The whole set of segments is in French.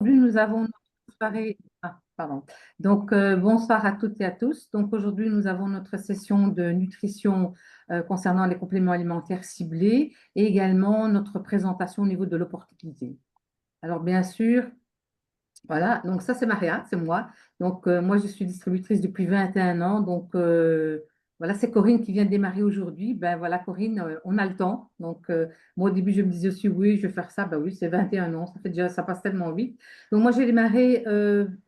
Aujourd'hui, nous avons notre soirée. Ah, pardon. Donc, bonsoir à toutes et à tous. Donc, aujourd'hui, nous avons notre session de nutrition concernant les compléments alimentaires ciblés et également notre présentation au niveau de l'opportunité. Alors, bien sûr, voilà, donc ça c'est Maria, c'est moi. Donc moi je suis distributrice depuis 21 ans. Donc voilà, c'est Corinne qui vient de démarrer aujourd'hui. Ben voilà, Corinne, on a le temps. Donc moi au début je me disais aussi oui, je vais faire ça. Ben oui, c'est 21 ans, ça fait déjà, ça passe tellement vite. Donc moi j'ai démarré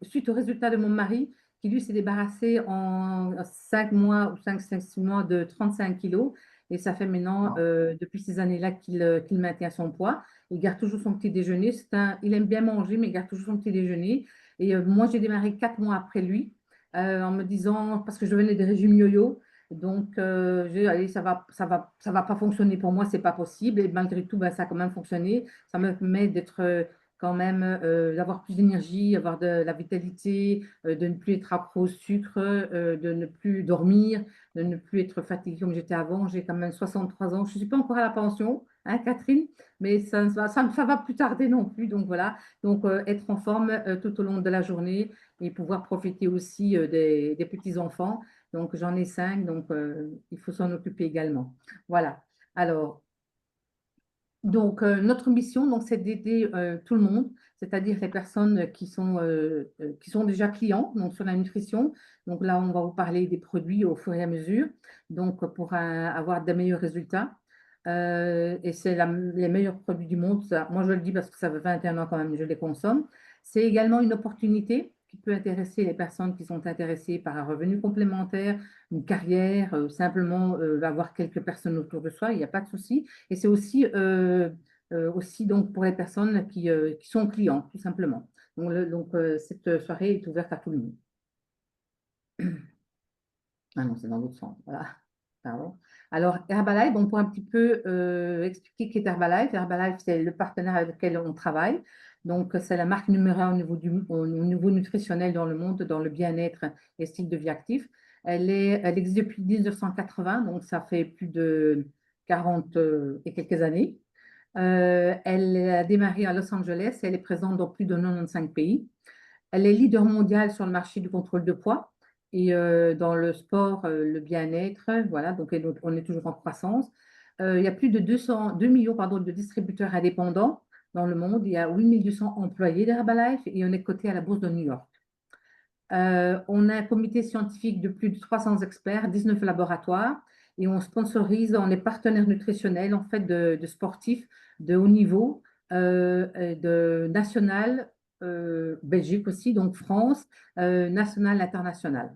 suite au résultat de mon mari qui lui s'est débarrassé en 5 mois ou 6 mois de 35 kilos. Et ça fait maintenant, depuis ces années-là, qu'il maintient son poids. Il garde toujours son petit déjeuner. Il aime bien manger, mais il garde toujours son petit déjeuner. Et moi, j'ai démarré 4 mois après lui, en me disant, parce que je venais des régimes yo-yo, donc allez, ça va pas fonctionner pour moi, c'est pas possible. Et malgré tout, ben, ça a quand même fonctionné. Ça me permet d'être quand même, d'avoir plus d'énergie, avoir de la vitalité, de ne plus être accro au sucre, de ne plus dormir, de ne plus être fatiguée comme j'étais avant. J'ai quand même 63 ans. Je ne suis pas encore à la pension, hein, Catherine, mais ça va plus tarder non plus. Donc voilà, donc être en forme tout au long de la journée et pouvoir profiter aussi des petits-enfants. Donc j'en ai 5, donc il faut s'en occuper également. Voilà. Alors, donc, notre mission, donc, c'est d'aider tout le monde, c'est-à-dire les personnes qui sont déjà clients donc, sur la nutrition. Donc là, on va vous parler des produits au fur et à mesure, donc pour avoir des meilleurs résultats. Et c'est les meilleurs produits du monde. Moi, je le dis parce que ça fait 21 ans quand même que je les consomme. C'est également une opportunité qui peut intéresser les personnes qui sont intéressées par un revenu complémentaire, une carrière, simplement avoir quelques personnes autour de soi, il n'y a pas de souci. Et c'est aussi, aussi donc pour les personnes qui sont clients, tout simplement. Donc, cette soirée est ouverte à tout le monde. Ah non, c'est dans l'autre sens. Voilà. Pardon. Alors, Herbalife, bon, pour un petit peu expliquer qu'est Herbalife. Herbalife, c'est le partenaire avec lequel on travaille. Donc, c'est la marque numéro un au niveau nutritionnel dans le monde, dans le bien-être et style de vie actif. Elle existe depuis 1980, donc ça fait plus de 40 et quelques années. Elle a démarré à Los Angeles et elle est présente dans plus de 95 pays. Elle est leader mondial sur le marché du contrôle de poids et dans le sport, le bien-être. Voilà, donc on est toujours en croissance. Il y a plus de 2 millions pardon, de distributeurs indépendants dans le monde. Il y a 8 200 employés d'Herbalife et on est coté à la bourse de New York. On a un comité scientifique de plus de 300 experts, 19 laboratoires, et on sponsorise, on est partenaire nutritionnel en fait de sportifs de haut niveau, de national, Belgique aussi, donc France, national, international.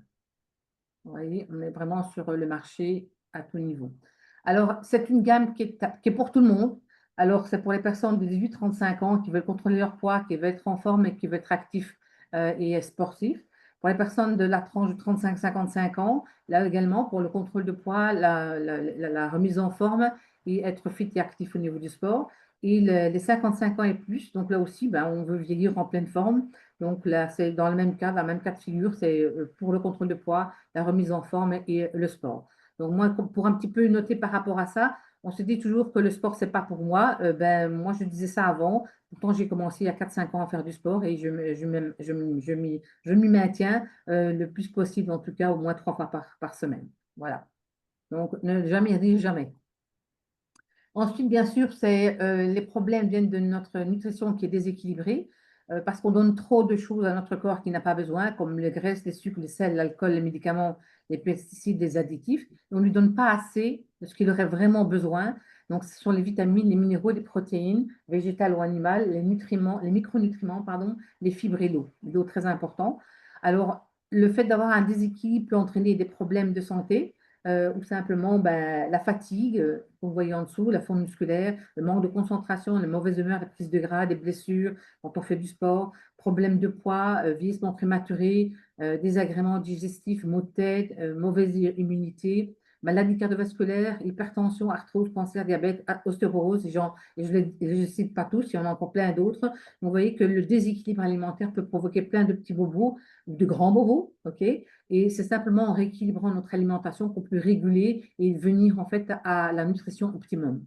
Vous voyez, on est vraiment sur le marché à tout niveau. Alors, c'est une gamme qui est pour tout le monde. Alors, c'est pour les personnes de 18-35 ans qui veulent contrôler leur poids, qui veulent être en forme et qui veulent être actifs et sportifs. Pour les personnes de la tranche de 35-55 ans, là également, pour le contrôle de poids, la remise en forme et être fit et actif au niveau du sport. Et les 55 ans et plus, donc là aussi, ben, on veut vieillir en pleine forme. Donc là, c'est dans le même cas, la même cas de figure, c'est pour le contrôle de poids, la remise en forme et le sport. Donc moi, pour un petit peu noter par rapport à ça, on se dit toujours que le sport, c'est pas pour moi. Ben, moi, je disais ça avant. Pourtant, j'ai commencé il y a 4-5 ans à faire du sport et je m'y maintiens le plus possible, en tout cas au moins 3 fois par semaine. Voilà. Donc, ne jamais dire jamais. Ensuite, bien sûr, les problèmes viennent de notre nutrition qui est déséquilibrée parce qu'on donne trop de choses à notre corps qui n'a pas besoin, comme les graisses, les sucres, les sels, l'alcool, les médicaments, les pesticides, les additifs. Et on ne lui donne pas assez de ce qu'il aurait vraiment besoin. Donc, ce sont les vitamines, les minéraux, les protéines, végétales ou animales, les nutriments, les micronutriments, pardon, les fibres et l'eau. L'eau, très important. Alors, le fait d'avoir un déséquilibre peut entraîner des problèmes de santé ou simplement ben, la fatigue, vous voyez en dessous, la forme musculaire, le manque de concentration, la mauvaise humeur, la prise de gras, des blessures quand on fait du sport, problèmes de poids, vieillissement prématuré, désagréments digestifs, maux de tête, mauvaise immunité, maladie cardiovasculaire, hypertension, arthrose, cancer, diabète, ostéoporose, et je ne les cite pas tous, il y en a encore plein d'autres. Donc, vous voyez que le déséquilibre alimentaire peut provoquer plein de petits bobos, de grands bobos, ok? Et c'est simplement en rééquilibrant notre alimentation qu'on peut réguler et venir en fait à la nutrition optimum.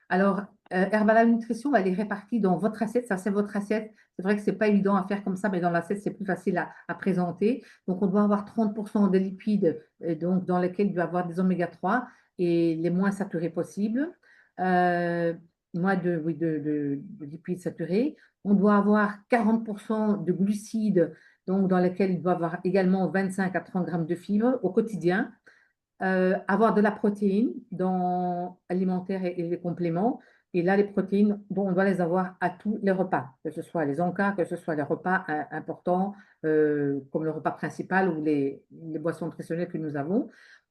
Alors, Herbalife Nutrition, elle est répartie dans votre assiette. Ça, c'est votre assiette. C'est vrai que c'est pas évident à faire comme ça, mais dans l'assiette, c'est plus facile à présenter. Donc, on doit avoir 30% de lipides, donc, dans lesquels il doit y avoir des oméga 3 et les moins saturés possibles. Euh, Moins oui, de lipides saturés. On doit avoir 40% de glucides, donc dans lesquels il doit y avoir également 25 à 30 grammes de fibres au quotidien. Avoir de la protéine dans alimentaire et les compléments. Et là, les protéines, on doit les avoir à tous les repas, que ce soit les encas, que ce soit les repas importants, comme le repas principal ou les boissons nutritionnelles que nous avons.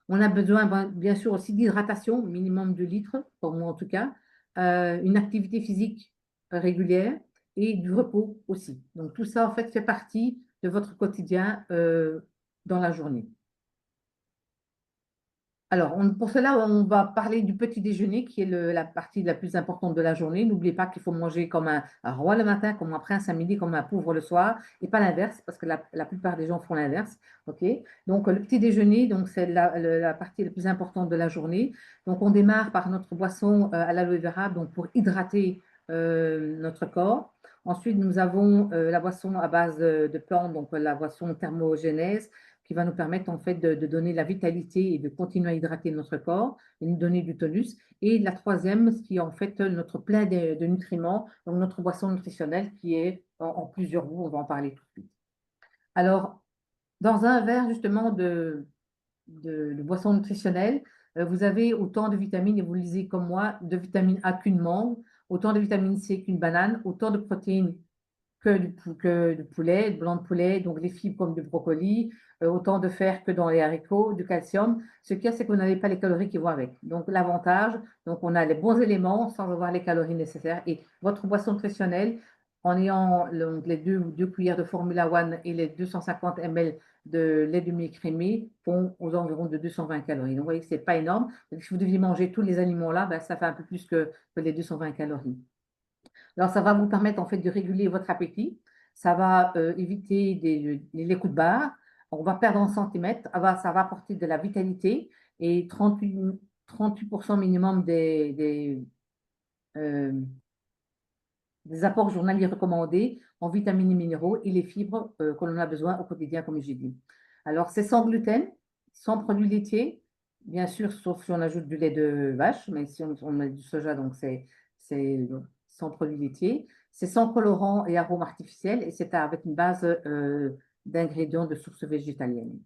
On a besoin, bien sûr, aussi d'hydratation, minimum 2 litres, pour moi en tout cas, une activité physique régulière et du repos aussi. Donc, tout ça, en fait, fait partie de votre quotidien dans la journée. Alors, pour cela, on va parler du petit déjeuner, qui est la partie la plus importante de la journée. N'oubliez pas qu'il faut manger comme un roi le matin, comme un prince à midi, comme un pauvre le soir, et pas l'inverse, parce que la plupart des gens font l'inverse. OK? Donc, le petit déjeuner, donc, c'est la partie la plus importante de la journée. Donc, on démarre par notre boisson à l'aloe vera, donc pour hydrater notre corps. Ensuite, nous avons la boisson à base de plantes, donc la boisson thermogénèse qui va nous permettre en fait de donner la vitalité et de continuer à hydrater notre corps et nous donner du tonus. Et la troisième, ce qui est en fait notre plein de nutriments, donc notre boisson nutritionnelle qui est en plusieurs goûts, on va en parler tout de suite. Alors, dans un verre justement de boisson nutritionnelle, vous avez autant de vitamines, et vous le lisez comme moi, de vitamine A qu'une mangue, autant de vitamine C qu'une banane, autant de protéines que du poulet, de blanc de poulet, donc les fibres comme du brocoli, autant de fer que dans les haricots, du calcium. Ce qu'il y a, c'est que vous n'avez pas les calories qui vont avec. Donc l'avantage, donc on a les bons éléments sans avoir les calories nécessaires. Et votre boisson nutritionnelle, en ayant les deux cuillères de Formula One et les 250 ml de lait demi-écrémé font aux environs de 220 calories. Donc vous voyez que ce n'est pas énorme. Donc, si vous deviez manger tous les aliments-là, ben, ça fait un peu plus que les 220 calories. Alors, ça va vous permettre en fait de réguler votre appétit. Ça va éviter les coups de barre. On va perdre en centimètres. Ça va apporter de la vitalité et 38% minimum euh, des apports journaliers recommandés en vitamines et minéraux et les fibres que l'on a besoin au quotidien, comme j'ai dit. Alors, c'est sans gluten, sans produits laitiers, bien sûr, sauf si on ajoute du lait de vache, mais si on met du soja, donc c'est sans produits laitiers. C'est sans colorant et arômes artificiels et c'est avec une base d'ingrédients de source végétalienne.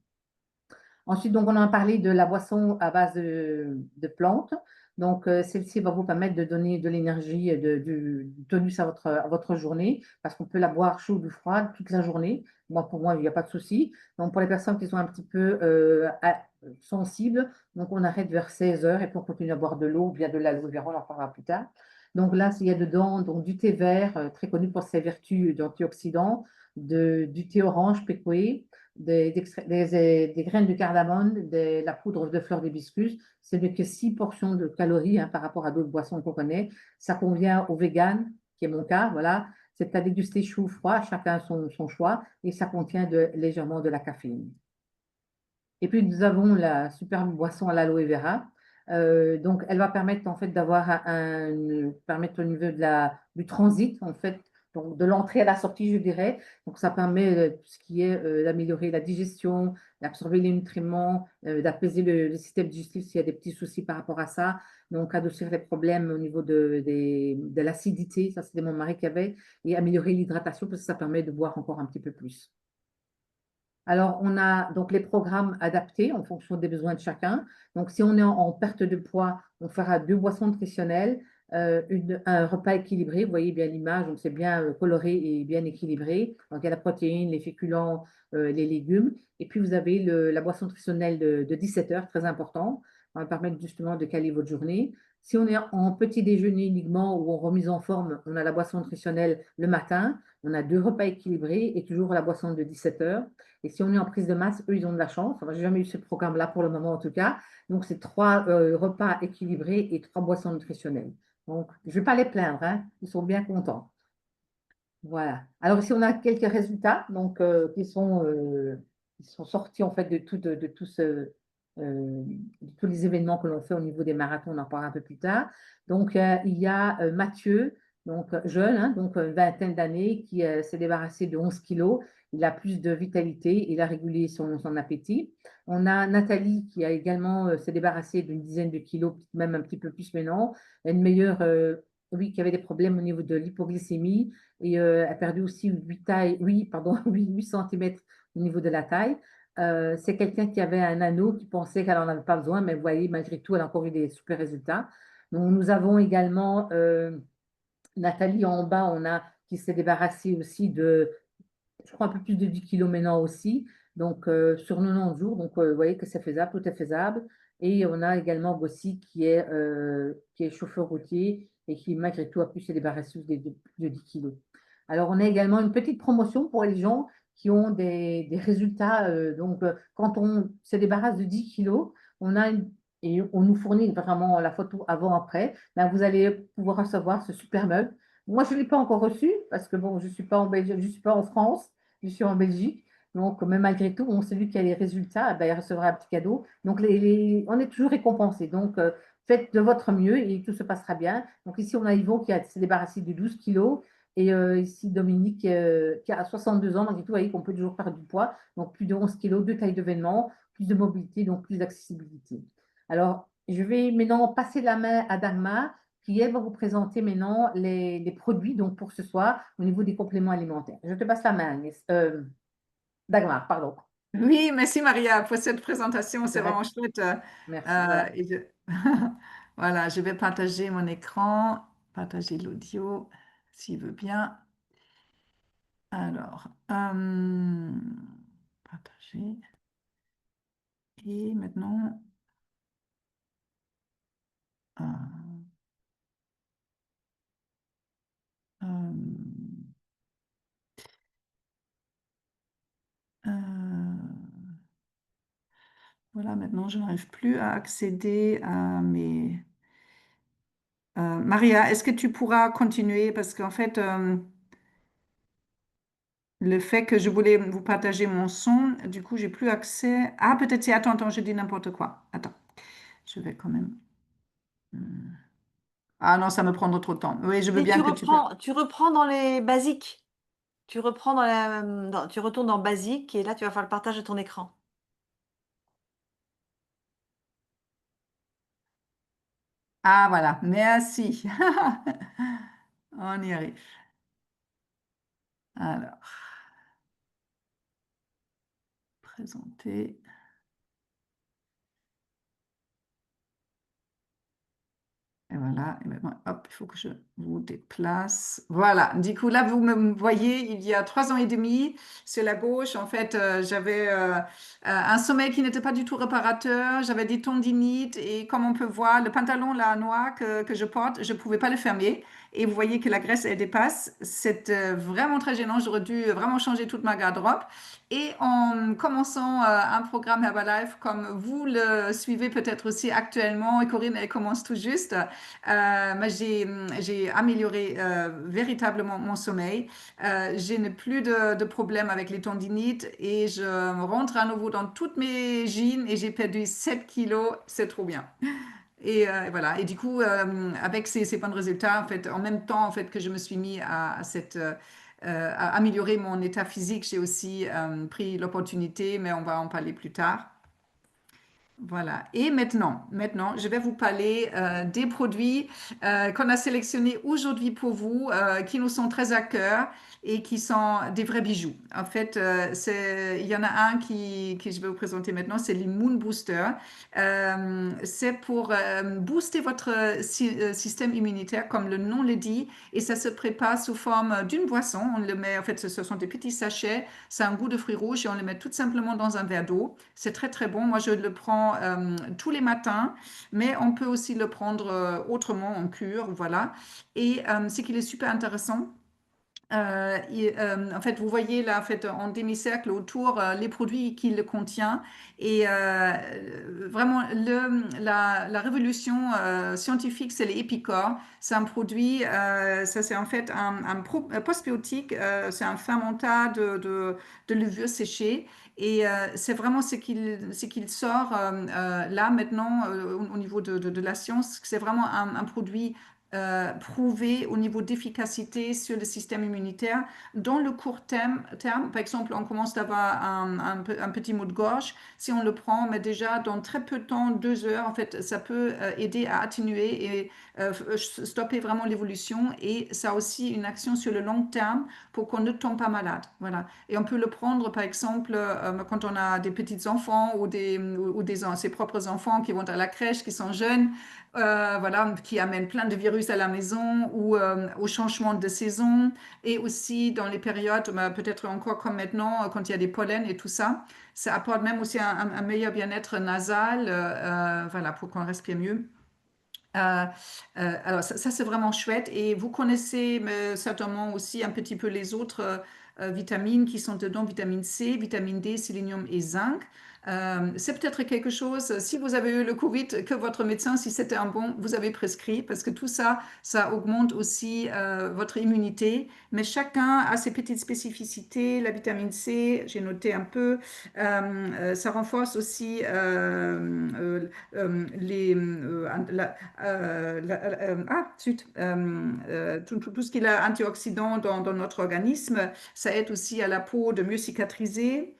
Ensuite, donc, on a parlé de la boisson à base de plantes. Donc, celle-ci va vous permettre de donner de l'énergie, du tonus à votre journée, parce qu'on peut la boire chaude ou froide toute la journée. Bon, pour moi, il n'y a pas de souci. Donc, pour les personnes qui sont un petit peu sensibles, donc on arrête vers 16 heures et puis on continue à boire de l'eau ou bien de l'aloe vera, on en parlera plus tard. Donc là, il y a dedans donc, du thé vert, très connu pour ses vertus d'antioxydants, du thé orange pécoé, des graines de cardamome, de la poudre de fleur d'hibiscus. C'est de que 6 portions de calories hein, par rapport à d'autres boissons qu'on connaît. Ça convient aux véganes, qui est mon cas, voilà. C'est à déguster chaud ou froid, chacun son choix, et ça contient légèrement de la caféine. Et puis, nous avons la superbe boisson à l'aloe vera. Donc, elle va permettre en fait permettre au niveau du transit, en fait, donc de l'entrée à la sortie, je dirais. Donc, ça permet tout ce qui est d'améliorer la digestion, d'absorber les nutriments, d'apaiser le système digestif s'il y a des petits soucis par rapport à ça. Donc, adoucir les problèmes au niveau de l'acidité, ça c'était mon mari qui avait, et améliorer l'hydratation parce que ça permet de boire encore un petit peu plus. Alors, on a donc les programmes adaptés en fonction des besoins de chacun. Donc, si on est en perte de poids, on fera 2 boissons nutritionnelles, un repas équilibré. Vous voyez bien l'image, donc c'est bien coloré et bien équilibré. Donc, il y a la protéine, les féculents, les légumes. Et puis, vous avez la boisson nutritionnelle de 17 heures, très important. Ça va permettre justement de caler votre journée. Si on est en petit déjeuner uniquement ou en remise en forme, on a la boisson nutritionnelle le matin. On a 2 repas équilibrés et toujours la boisson de 17 heures. Et si on est en prise de masse, eux, ils ont de la chance. Enfin, j'ai jamais eu ce programme-là pour le moment, en tout cas. Donc, c'est 3 repas équilibrés et 3 boissons nutritionnelles. Donc, je ne vais pas les plaindre, hein. Ils sont bien contents. Voilà. Alors, ici, on a quelques résultats donc, qui sont sortis, en fait, de tout ce de tous les événements que l'on fait au niveau des marathons, on en parlera un peu plus tard. Donc, il y a Mathieu, donc jeune, hein, donc une vingtaine d'années, qui s'est débarrassé de 11 kilos. Il a plus de vitalité, il a régulé son appétit. On a Nathalie qui a également s'est débarrassée d'une dizaine de kilos, même un petit peu plus maintenant. Une meilleure, oui, qui avait des problèmes au niveau de l'hypoglycémie et a perdu aussi 8 pardon, 8 cm au niveau de la taille. C'est quelqu'un qui avait un anneau, qui pensait qu'elle n'en avait pas besoin, mais vous voyez, malgré tout, elle a encore eu des super résultats. Donc, nous avons également Nathalie en bas, qui s'est débarrassée aussi de, je crois, un peu plus de 10 kilos maintenant aussi, donc sur 90 jours. Donc, vous voyez que c'est faisable, tout est faisable. Et on a également Bossi qui est chauffeur routier et qui, malgré tout, a pu se débarrasser de 10 kilos. Alors, on a également une petite promotion pour les gens qui ont des résultats. Donc, quand on se débarrasse de 10 kilos, et on nous fournit vraiment la photo avant-après, ben, vous allez pouvoir recevoir ce super meuble. Moi, je ne l'ai pas encore reçu parce que bon, je ne suis pas en Belgique, je suis pas en France, je suis en Belgique. Donc, mais malgré tout, celui qui a les résultats, ben, il recevra un petit cadeau. Donc, on est toujours récompensé. Donc, faites de votre mieux et tout se passera bien. Donc, ici, on a Yvon qui s'est débarrassé de 12 kilos. Et ici, Dominique, qui a 62 ans, malgré tout, vous voyez qu'on peut toujours perdre du poids. Donc, plus de 11 kilos, de taille de vêtements, plus de mobilité, donc plus d'accessibilité. Alors, je vais maintenant passer la main à Dagmar, qui, elle, va vous présenter maintenant les produits donc, pour ce soir au niveau des compléments alimentaires. Je te passe la main, Dagmar, pardon. Oui, merci Maria pour cette présentation, c'est Direct. vraiment chouette. Merci, voilà. Et voilà, je vais partager mon écran, partager l'audio, s'il veut bien. Alors, partager. Et maintenant, euh, euh, voilà, maintenant, je n'arrive plus à accéder à mes... Maria, est-ce que tu pourras continuer? Parce qu'en fait, le fait que je voulais vous partager mon son, du coup, j'ai plus accès. Ah, peut-être c'est... Attends, je dis n'importe quoi. Attends, je vais quand même... Hmm. Ah non, ça me prendra trop de temps. Oui, je veux Et bien que tu... tu reprends dans les basiques. Tu reprends tu retournes dans basique et là, tu vas faire le partage de ton écran. Ah, voilà, merci. On y arrive. Alors, présenter. Et voilà, et maintenant, hop, il faut que je vous déplace. Voilà, du coup, là, vous me voyez, il y a 3 ans et demi, sur la gauche, en fait, j'avais un sommeil qui n'était pas du tout réparateur, j'avais des tendinites, et comme on peut voir, le pantalon là, noir que je porte, je ne pouvais pas le fermer. Et vous voyez que la graisse, elle dépasse. C'est vraiment très gênant. J'aurais dû vraiment changer toute ma garde-robe. Et en commençant un programme Herbalife, comme vous le suivez peut-être aussi actuellement, et Corinne, elle commence tout juste, j'ai amélioré véritablement mon sommeil. Je n'ai plus de problème avec les tendinites et je rentre à nouveau dans toutes mes jeans et j'ai perdu 7 kilos. C'est trop bien. Et voilà. Et du coup, avec ces bons résultats, en fait, en même temps en fait, que je me suis mis à améliorer mon état physique, j'ai aussi pris l'opportunité, mais on va en parler plus tard. Voilà. Et maintenant, je vais vous parler des produits qu'on a sélectionnés aujourd'hui pour vous, qui nous sont très à cœur et qui sont des vrais bijoux. En fait, il y en a un qui je vais vous présenter maintenant, c'est l'Immune Booster. C'est pour booster votre système immunitaire, comme le nom le dit, et ça se prépare sous forme d'une boisson. On le met, en fait, ce sont des petits sachets, ça a un goût de fruits rouges et on le met tout simplement dans un verre d'eau. C'est très très bon. Moi, je le prends tous les matins, mais on peut aussi le prendre autrement en cure, voilà. Et ce qu'il est super intéressant, En fait, vous voyez là, en fait, en demi-cercle autour, les produits qu'il contient. Et vraiment, la révolution scientifique, c'est les épicores. C'est un produit, ça c'est en fait un postbiotique, c'est un fermentat de levure séchée. Et c'est vraiment ce qu'il sort là maintenant au niveau de la science. C'est vraiment un produit prouvé au niveau d'efficacité sur le système immunitaire. Dans le court terme, par exemple, on commence d'avoir un petit mot de gorge. Si on le prend, mais déjà dans très peu de temps, 2 heures, en fait, ça peut aider à atténuer et stopper vraiment l'évolution. Et ça a aussi une action sur le long terme pour qu'on ne tombe pas malade. Voilà. Et on peut le prendre, par exemple, quand on a des petits enfants ou ses propres enfants qui vont à la crèche, qui sont jeunes, voilà, qui amènent plein de virus à la maison ou au changement de saison et aussi dans les périodes, peut-être encore comme maintenant, quand il y a des pollens et tout ça, ça apporte même aussi un meilleur bien-être nasal, voilà, pour qu'on respire mieux. Euh, alors ça, c'est vraiment chouette. Et vous connaissez certainement aussi un petit peu les autres vitamines qui sont dedans, vitamine C, vitamine D, sélénium et zinc. C'est peut-être quelque chose, si vous avez eu le Covid, que votre médecin, si c'était un bon, vous avez prescrit, parce que tout ça, ça augmente aussi votre immunité. Mais chacun a ses petites spécificités. La vitamine C, j'ai noté un peu, ça renforce aussi zut, tout ce qui est antioxydant dans notre organisme, ça aide aussi à la peau de mieux cicatriser,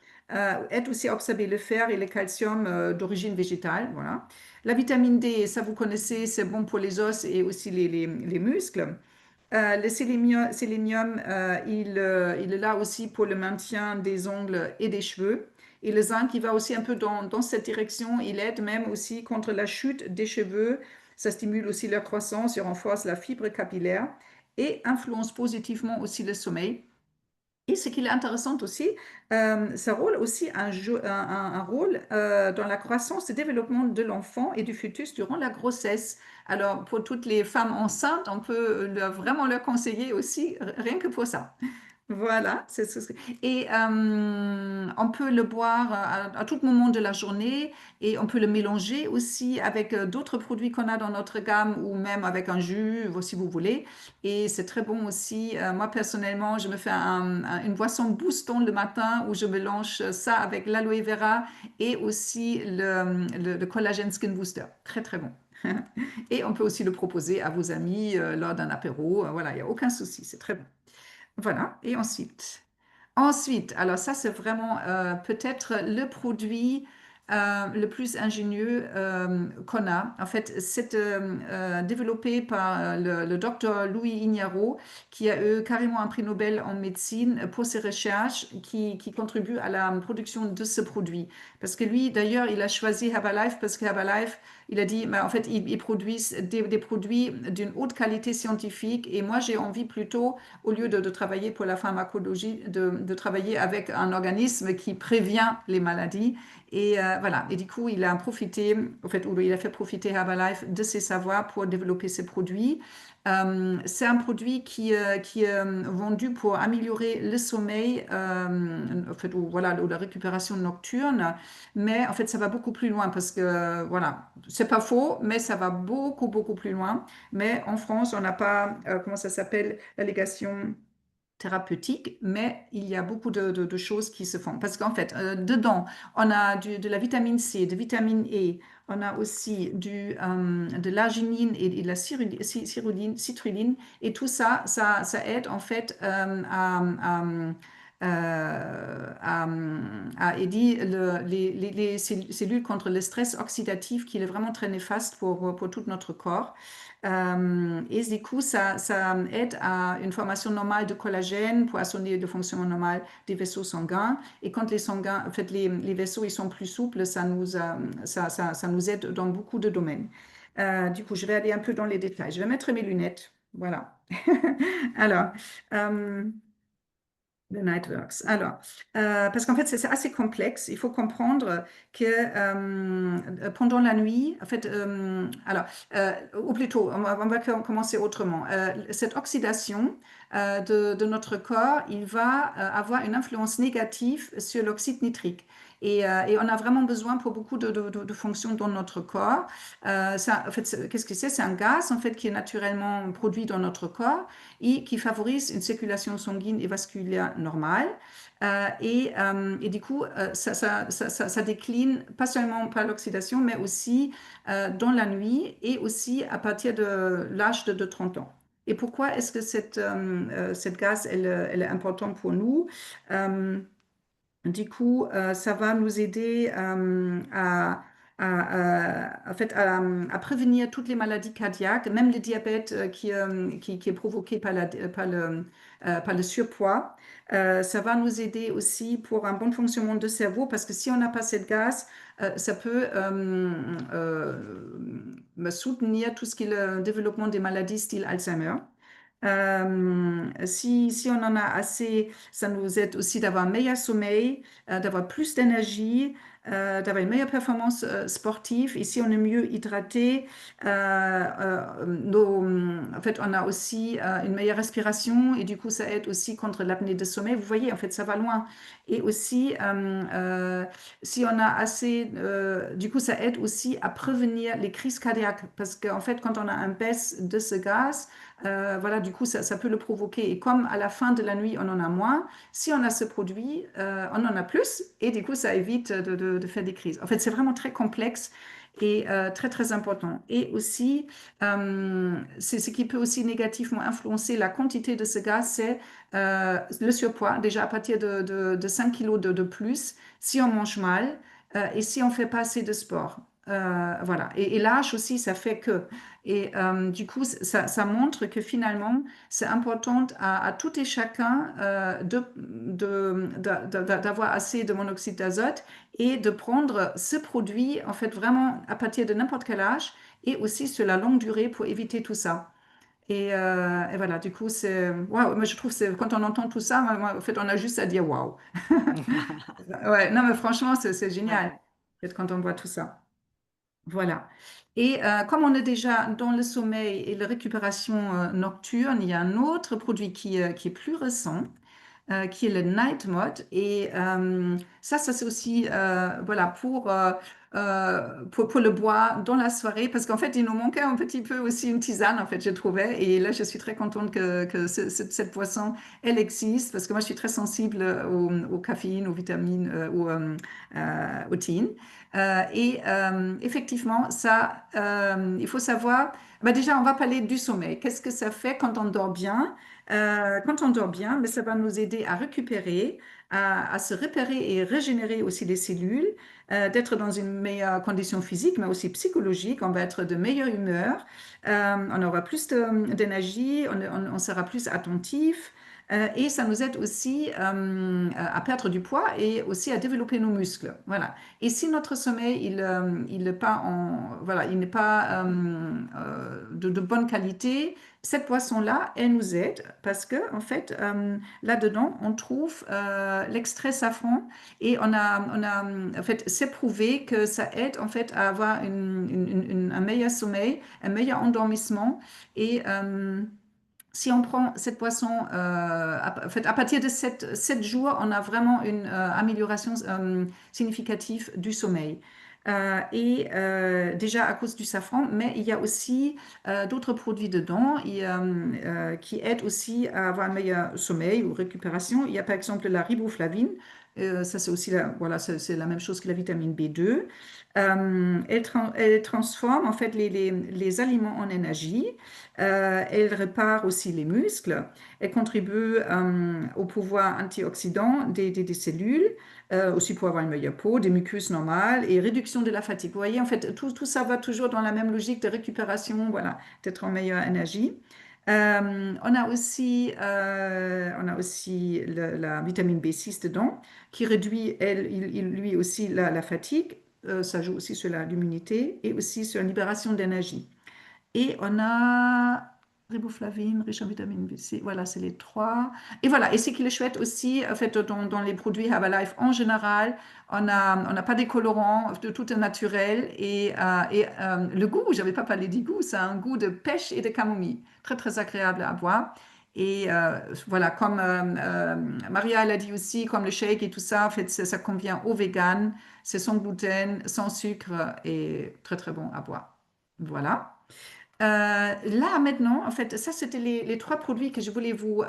aide aussi à absorber le fer et le calcium d'origine végétale. Voilà. La vitamine D, ça vous connaissez, c'est bon pour les os et aussi les muscles. Le sélénium, il est là aussi pour le maintien des ongles et des cheveux. Et le zinc, il va aussi un peu dans cette direction. Il aide même aussi contre la chute des cheveux. Ça stimule aussi leur croissance, il renforce la fibre capillaire et influence positivement aussi le sommeil. Et ce qui est intéressant aussi, ça roule aussi un rôle dans la croissance et développement de l'enfant et du fœtus durant la grossesse. Alors, pour toutes les femmes enceintes, on peut vraiment leur conseiller aussi, rien que pour ça. Voilà, et on peut le boire à tout moment de la journée et on peut le mélanger aussi avec d'autres produits qu'on a dans notre gamme ou même avec un jus, si vous voulez. Et c'est très bon aussi. Moi, personnellement, je me fais une boisson booston le matin où je mélange ça avec l'aloe vera et aussi le collagène skin booster. Très, très bon. Et on peut aussi le proposer à vos amis lors d'un apéro. Voilà, il n'y a aucun souci, c'est très bon. Voilà, et ensuite, alors ça c'est vraiment peut-être le produit le plus ingénieux qu'on a. En fait, c'est développé par le docteur Louis Ignarro, qui a eu carrément un prix Nobel en médecine pour ses recherches qui contribuent à la production de ce produit. Parce que lui, d'ailleurs, il a choisi Herbalife parce que Herbalife, il a dit, en fait, ils produisent des produits d'une haute qualité scientifique et moi, j'ai envie plutôt au lieu de travailler pour la pharmacologie, de travailler avec un organisme qui prévient les maladies. Et voilà. Et du coup, il a profité, en fait, ou il a fait profiter Herbalife de ses savoirs pour développer ses produits. C'est un produit qui est vendu pour améliorer le sommeil, en fait, ou, voilà, ou la récupération nocturne. Mais en fait, ça va beaucoup plus loin parce que, voilà, c'est pas faux, mais ça va beaucoup, beaucoup plus loin. Mais en France, on n'a pas, comment ça s'appelle, l'allégation thérapeutique, mais il y a beaucoup de choses qui se font. Parce qu'en fait, dedans, on a de la vitamine C, de vitamine E, on a aussi de l'arginine et de la citrulline, et tout ça, ça aide en fait à aider les cellules contre le stress oxydatif qui est vraiment très néfaste pour tout notre corps. Et du coup, ça aide à une formation normale de collagène pour assurer le fonctionnement normal des vaisseaux sanguins. Et quand en fait, les vaisseaux ils sont plus souples, ça nous aide dans beaucoup de domaines. Du coup, je vais aller un peu dans les détails. Je vais mettre mes lunettes. Voilà. Alors, Le Nightworks. Alors, parce qu'en fait, c'est assez complexe. Il faut comprendre que pendant la nuit, en fait, ou plutôt, on va commencer autrement. Cette oxydation de notre corps, il va avoir une influence négative sur l'oxyde nitrique. Et on a vraiment besoin pour beaucoup de fonctions dans notre corps. En fait, qu'est-ce que c'est? C'est un gaz en fait qui est naturellement produit dans notre corps et qui favorise une circulation sanguine et vasculaire normale. Et du coup, ça décline pas seulement par l'oxydation, mais aussi dans la nuit et aussi à partir de l'âge de 30 ans. Et pourquoi est-ce que cette gaz, elle est importante pour nous? Euh, du coup, ça va nous aider en fait, à prévenir toutes les maladies cardiaques, même le diabète qui est provoqué par le surpoids. Ça va nous aider aussi pour un bon fonctionnement de cerveau, parce que si on n'a pas cette gaz, ça peut soutenir tout ce qui est le développement des maladies style Alzheimer. Si on en a assez, ça nous aide aussi d'avoir un meilleur sommeil, d'avoir plus d'énergie, d'avoir une meilleure performance sportive. Et si on est mieux hydraté, en fait, on a aussi une meilleure respiration et du coup, ça aide aussi contre l'apnée de sommeil. Vous voyez, en fait, ça va loin. Et aussi, si on a assez, du coup, ça aide aussi à prévenir les crises cardiaques parce qu'en fait, quand on a un baisse de ce gaz, voilà, du coup, ça peut le provoquer. Et comme à la fin de la nuit, on en a moins, si on a ce produit, on en a plus. Et du coup, ça évite de faire des crises. En fait, c'est vraiment très complexe et très, très important. Et aussi, c'est ce qui peut aussi négativement influencer la quantité de ce gaz, c'est le surpoids. Déjà, à partir de 5 kilos de plus, si on mange mal et si on fait pas assez de sport. Voilà. Et l'âge aussi, ça fait que. Et du coup, ça montre que finalement, c'est important à tout et chacun d'avoir assez de monoxyde d'azote et de prendre ce produit, en fait, vraiment à partir de n'importe quel âge et aussi sur la longue durée pour éviter tout ça. Et voilà, du coup, c'est waouh. Moi, je trouve que quand on entend tout ça, en fait, on a juste à dire waouh. Ouais, non, mais franchement, c'est génial, Ouais. en fait, quand on voit tout ça. Voilà. Et comme on est déjà dans le sommeil et la récupération nocturne, il y a un autre produit qui est plus récent, qui est le night mode. Et ça c'est aussi voilà, pour le boire dans la soirée, parce qu'en fait, il nous manquait un petit peu aussi une tisane, en fait, je trouvais. Et là, je suis très contente que cette boisson, elle existe, parce que moi, je suis très sensible au caféine, aux vitamines, au thym. Effectivement, il faut savoir, bah déjà, on va parler du sommeil. Qu'est-ce que ça fait quand on dort bien? Quand on dort bien, mais ça va nous aider à récupérer, à se repérer et régénérer aussi les cellules, d'être dans une meilleure condition physique, mais aussi psychologique. On va être de meilleure humeur, on aura plus d'énergie, on sera plus attentif. Et ça nous aide aussi à perdre du poids et aussi à développer nos muscles. Voilà. Et si notre sommeil il n'est pas voilà, il n'est pas de bonne qualité, cette boisson-là, elle nous aide parce que en fait, là-dedans, on trouve l'extrait safran et en fait, c'est prouvé que ça aide en fait à avoir un meilleur sommeil, un meilleur endormissement et si on prend cette boisson, en fait, à partir de 7 jours, on a vraiment une amélioration significative du sommeil. Déjà à cause du safran, mais il y a aussi d'autres produits dedans qui aident aussi à avoir un meilleur sommeil ou récupération. Il y a par exemple la riboflavine. Ça, c'est aussi voilà, c'est la même chose que la vitamine B2. Elle transforme en fait les aliments en énergie. Elle répare aussi les muscles. Elle contribue au pouvoir antioxydant des cellules, aussi pour avoir une meilleure peau, des muqueuses normales et réduction de la fatigue. Vous voyez, en fait, tout ça va toujours dans la même logique de récupération, voilà, d'être en meilleure énergie. On a aussi la vitamine B6 dedans, qui réduit, lui aussi, la fatigue. Ça joue aussi sur l'immunité et aussi sur la libération d'énergie. Et on a riboflavine, riche en vitamine B6. Voilà, c'est les trois. Et voilà, et ce qui est chouette aussi, en fait, dans les produits Herbalife en général, on n'a pas des colorants, de tout est naturel. Et le goût, je n'avais pas parlé du goût, c'est un goût de pêche et de camomille. Très, très agréable à boire. Et voilà, comme Maria l'a dit aussi, comme le shake et tout ça, en fait, ça convient aux véganes. C'est sans gluten, sans sucre et très, très bon à boire. Voilà. Là, maintenant, en fait, ça, c'était les trois produits que je voulais vous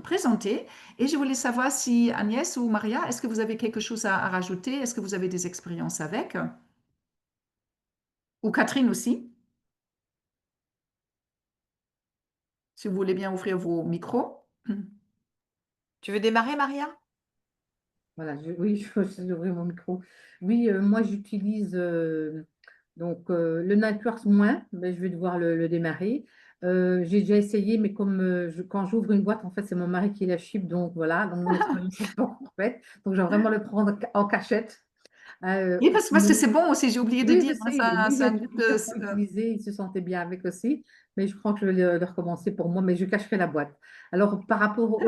présenter. Et je voulais savoir si Agnès ou Maria, est-ce que vous avez quelque chose à rajouter? Est-ce que vous avez des expériences avec? Ou Catherine aussi, si vous voulez bien ouvrir vos micros. Tu veux démarrer, Maria? Voilà, oui, je vais ouvrir mon micro. Oui, moi j'utilise le Nightworks moins, mais je vais devoir le démarrer. J'ai déjà essayé, mais comme quand j'ouvre une boîte, en fait, c'est mon mari qui la ship, donc voilà, donc mon expérience n'est pas en fait. Donc je vais vraiment le prendre en cachette. Oui, parce que c'est bon aussi, j'ai oublié de Oui, dire, je hein, sais, ça, lui, il c'est a un groupe de... plusieurs fois utilisé, il se sentait bien avec aussi, mais je crois que je vais le recommencer pour moi, mais je cacherai la boîte. Alors, par rapport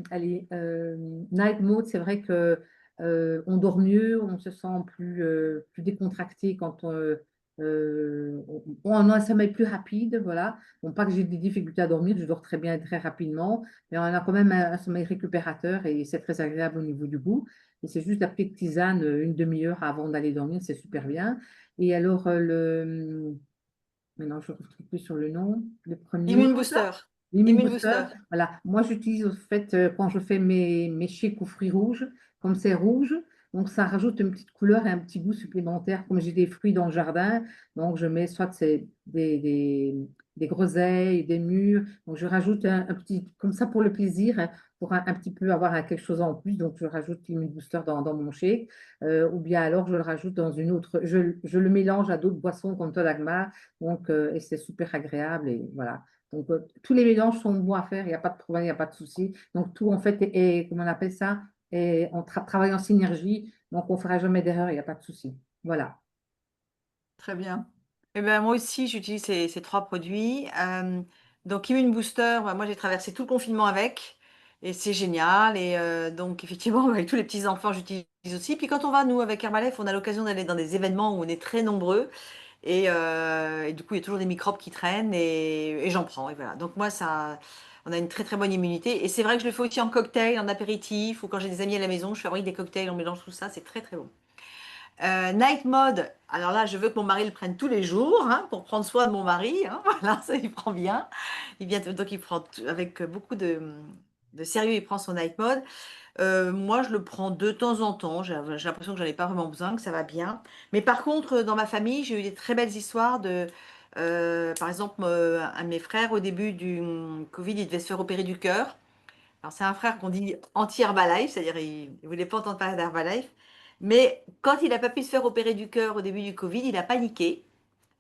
allez, night mode, c'est vrai que on dort mieux, on se sent plus décontracté quand on a un sommeil plus rapide, voilà. Bon, pas que j'ai des difficultés à dormir, je dors très bien et très rapidement, mais on a quand même un sommeil récupérateur et c'est très agréable au niveau du goût. Et c'est juste la petite tisane, une demi-heure avant d'aller dormir, c'est super bien. Et alors, maintenant je ne retrouve plus sur le nom, le premier, Immune Booster. l'Immune Immune Booster. Booster. Voilà, moi j'utilise au fait quand je fais mes shakes aux fruits rouges, comme c'est rouge, donc ça rajoute une petite couleur et un petit goût supplémentaire. Comme j'ai des fruits dans le jardin, donc je mets soit c'est des groseilles, des mûres, donc je rajoute un petit, comme ça pour le plaisir, hein, pour un petit peu avoir quelque chose en plus, donc je rajoute l'Immune Booster dans mon shake, ou bien alors je le rajoute dans une autre, je le mélange à d'autres boissons comme toi, Dagmar, donc et c'est super agréable et voilà. Donc, tous les mélanges sont bons à faire, il n'y a pas de problème, il n'y a pas de souci. Donc, tout, en fait, comment on appelle ça, on travaille en synergie, donc on ne fera jamais d'erreur, il n'y a pas de souci. Voilà. Très bien. Eh ben, moi aussi, j'utilise ces trois produits. Donc, Immune Booster, bah, moi, j'ai traversé tout le confinement avec. Et c'est génial. Et donc, effectivement, avec tous les petits-enfants, j'utilise aussi. Puis quand on va, nous, avec Herbalife, on a l'occasion d'aller dans des événements où on est très nombreux. Et du coup, il y a toujours des microbes qui traînent et j'en prends. Et voilà. Donc, moi, ça, on a une très, très bonne immunité. Et c'est vrai que je le fais aussi en cocktail, en apéritif, ou quand j'ai des amis à la maison, je fabrique des cocktails, on mélange tout ça. C'est très, très bon. Night mode, alors là, je veux que mon mari le prenne tous les jours, hein, pour prendre soin de mon mari, hein, voilà, ça il prend bien. Donc il prend avec beaucoup de sérieux, il prend son night mode. Moi, je le prends de temps en temps, j'ai l'impression que j'en ai pas vraiment besoin, que ça va bien. Mais par contre, dans ma famille, j'ai eu des très belles histoires par exemple, un de mes frères, au début du Covid, il devait se faire opérer du cœur. Alors, c'est un frère qu'on dit anti-Herbalife, c'est-à-dire il ne voulait pas entendre parler d'Herbalife. Mais quand il n'a pas pu se faire opérer du cœur au début du Covid, il a paniqué.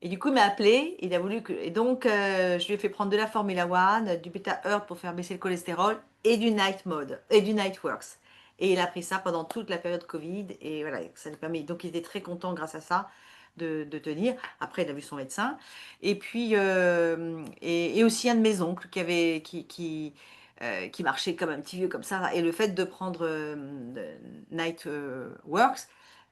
Et du coup, il m'a appelé. Il a voulu que... Et donc, je lui ai fait prendre de la Formula One, du Beta Heart pour faire baisser le cholestérol et du Night Mode et du Nightworks. Et il a pris ça pendant toute la période Covid. Et voilà, ça lui permet. Donc, il était très content grâce à ça de tenir. Après, il a vu son médecin. Et puis, et aussi un de mes oncles qui marchait comme un petit vieux comme ça. Et le fait de prendre Night Works,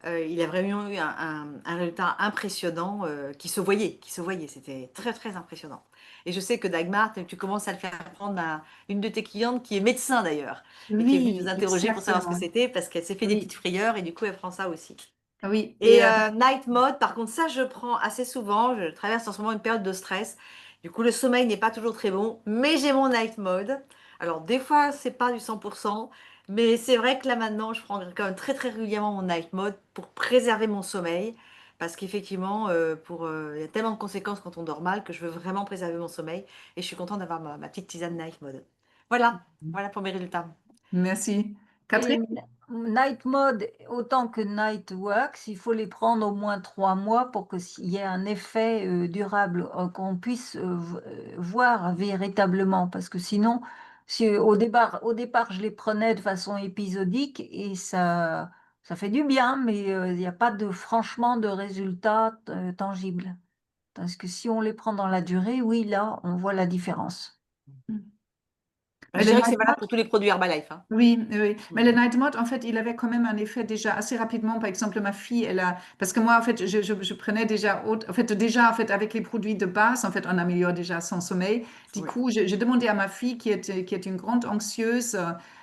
il a vraiment eu un résultat impressionnant qui se voyait. C'était très, très impressionnant. Et je sais que Dagmar, tu commences à le faire prendre à une de tes clientes qui est médecin d'ailleurs et qui est venue nous Oui, interroger pour savoir ce que exactement. c'était parce qu'elle s'est fait des Oui, petites frayeurs et du coup, elle prend ça aussi. Oui, Et night mode, par contre, ça, je prends assez souvent. Je traverse en ce moment une période de stress. Du coup, le sommeil n'est pas toujours très bon, mais j'ai mon night mode. Alors, des fois, c'est pas du 100%, mais c'est vrai que là, maintenant, je prends quand même très, très régulièrement mon night mode pour préserver mon sommeil. Parce qu'effectivement, il y a tellement de conséquences quand on dort mal que je veux vraiment préserver mon sommeil. Et je suis contente d'avoir ma petite tisane night mode. Voilà, voilà pour mes résultats. merci. Et Catherine? night mode, autant que night works, il faut les prendre au moins 3 mois pour qu'il y ait un effet durable, qu'on puisse voir véritablement. Parce que sinon, si au départ, je les prenais de façon épisodique et ça fait du bien, mais il n'y a pas franchement de résultat tangible. Parce que si on les prend dans la durée, oui, là, on voit la différence. Mais Je le dirais que c'est Night valable Mode, pour tous les produits Herbalife, hein. oui, oui. Mais Mm. le Night Mode, en fait, il avait quand même un effet déjà assez rapidement. Par exemple, ma fille, parce que moi, en fait, je prenais déjà, en fait, avec les produits de base, en fait, on améliore déjà son sommeil. Du Oui. coup, j'ai demandé à ma fille, qui est une grande anxieuse,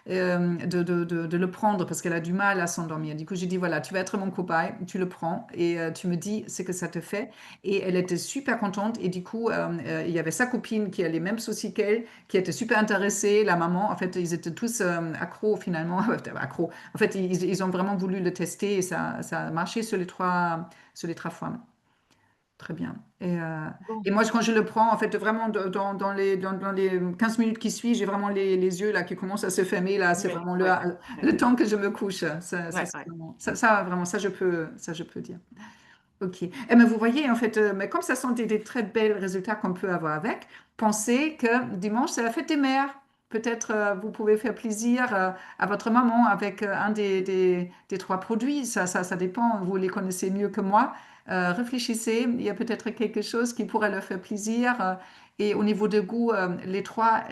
de le prendre parce qu'elle a du mal à s'endormir. Du coup, j'ai dit, voilà, tu vas être mon cobaye, tu le prends et tu me dis ce que ça te fait. Et elle était super contente. Et du coup, il y avait sa copine qui a les mêmes soucis qu'elle, qui était super intéressée, la maman. En fait, ils étaient tous accros finalement. Accros. En fait, ils ont vraiment voulu le tester et ça a marché sur les trois fois. Très bien. Bon. Et moi, quand je le prends, en fait, vraiment, dans les 15 minutes qui suivent, j'ai vraiment les yeux là qui commencent à se fermer. Là, c'est Oui, vraiment oui, oui. le temps que je me couche. Ouais, ouais. Vraiment, ça, je peux dire. Ok. Mais vous voyez, en fait, mais comme ça sont des très belles résultats qu'on peut avoir avec, pensez que dimanche, c'est la fête des mères. Peut-être vous pouvez faire plaisir à votre maman avec un des trois produits. Ça dépend, vous les connaissez mieux que moi. Réfléchissez, il y a peut-être quelque chose qui pourrait leur faire plaisir. Et au niveau de goût, les trois,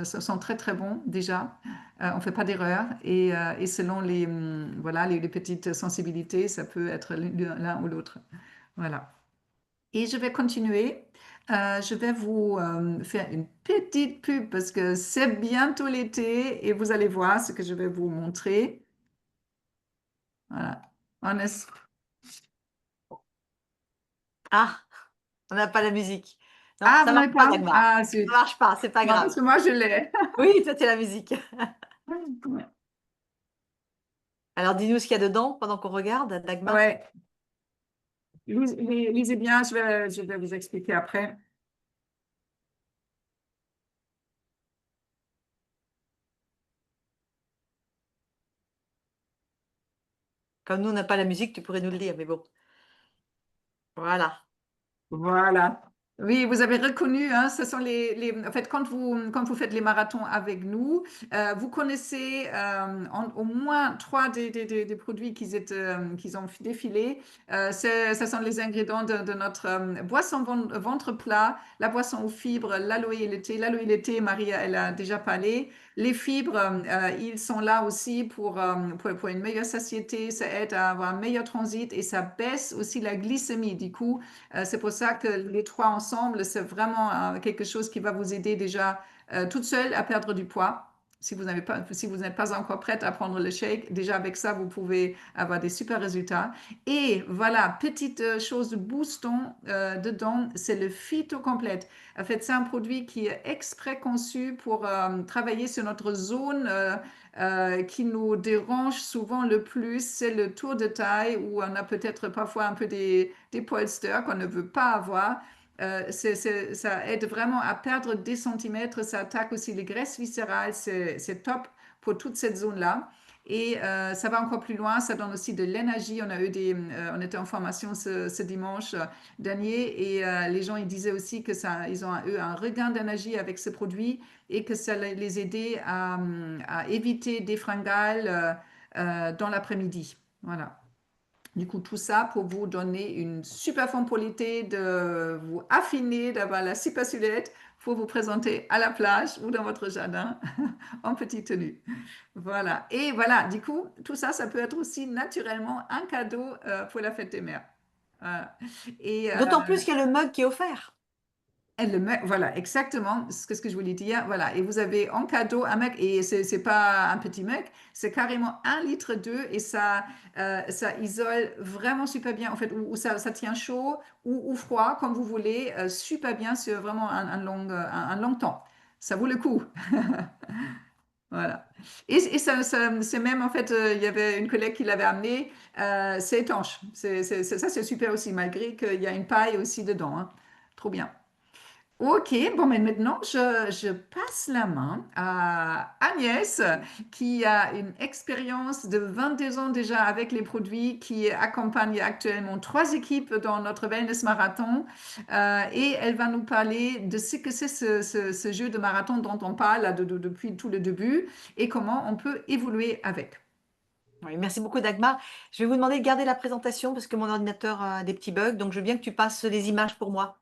sont très très bons déjà. On ne fait pas d'erreur et selon voilà, les petites sensibilités, ça peut être l'un ou l'autre. Voilà. Et je vais continuer. Je vais vous faire une petite pub parce que c'est bientôt l'été et vous allez voir ce que je vais vous montrer. Voilà. On est- Ah, on n'a pas la musique. Non, Ah, ça vous marche n'avez pas, pas? Dagmar. Ah, Ça zut. marche pas, c'est pas Non, parce grave. que moi, je l'ai. Oui, toi, c'est la musique. Alors, dis-nous ce qu'il y a dedans pendant qu'on regarde, Dagmar. Ouais. Lisez bien, je vais vous expliquer après. Comme nous, on n'a pas la musique, tu pourrais nous le dire, mais bon. Voilà. Voilà. Oui, vous avez reconnu, hein, ce sont en fait, quand vous faites les marathons avec nous, vous connaissez au moins trois des produits qu'ils ont défilés. Ce sont les ingrédients de notre boisson ventre plat, la boisson aux fibres, l'aloe et le thé. L'aloe et le thé, Maria, elle a déjà parlé. Les fibres, ils sont là aussi pour une meilleure satiété, ça aide à avoir un meilleur transit et ça baisse aussi la glycémie. Du coup, c'est pour ça que les trois ensemble, c'est vraiment quelque chose qui va vous aider déjà toute seule à perdre du poids. Si vous n'êtes pas encore prête à prendre le shake, déjà avec ça, vous pouvez avoir des super résultats. Et voilà, petite chose boostant dedans, c'est le phytocomplète. En fait, c'est un produit qui est exprès conçu pour travailler sur notre zone qui nous dérange souvent le plus, c'est le tour de taille où on a peut-être parfois un peu des polsters qu'on ne veut pas avoir. Ça aide vraiment à perdre des centimètres, ça attaque aussi les graisses viscérales, c'est top pour toute cette zone-là. Et ça va encore plus loin, ça donne aussi de l'énergie. On était en formation ce dimanche dernier et les gens ils disaient aussi que ils ont eu un regain d'énergie avec ce produit et que ça les aidait à éviter des fringales dans l'après-midi. Voilà. Du coup, tout ça pour vous donner une super forme pour l'été, de vous affiner, d'avoir la super silhouette pour vous présenter à la plage ou dans votre jardin en petite tenue. Voilà. Et voilà, du coup, tout ça, ça peut être aussi naturellement un cadeau pour la fête des mères. Voilà. Et D'autant plus qu'il y a le mug qui est offert. voilà, exactement ce que je voulais dire. Voilà, et vous avez en cadeau un mug, et c'est pas un petit mug, c'est carrément 1,2 litre et ça isole vraiment super bien. En fait, ou ça tient chaud ou froid, comme vous voulez, super bien sur vraiment un long temps. Ça vaut le coup. Voilà. Et c'est même, en fait, il y avait une collègue qui l'avait amené, c'est étanche. Ça, c'est super aussi, malgré qu'il y a une paille aussi dedans, hein. Trop bien. Ok, bon, mais maintenant, je passe la main à Agnès, qui a une expérience de 22 ans déjà avec les produits, qui accompagne actuellement trois équipes dans notre Wellness Marathon. Et elle va nous parler de ce que c'est ce jeu de marathon dont on parle là, depuis tout le début et comment on peut évoluer avec. Oui, merci beaucoup, Dagmar. Je vais vous demander de garder la présentation parce que mon ordinateur a des petits bugs. Donc, je veux bien que tu passes les images pour moi,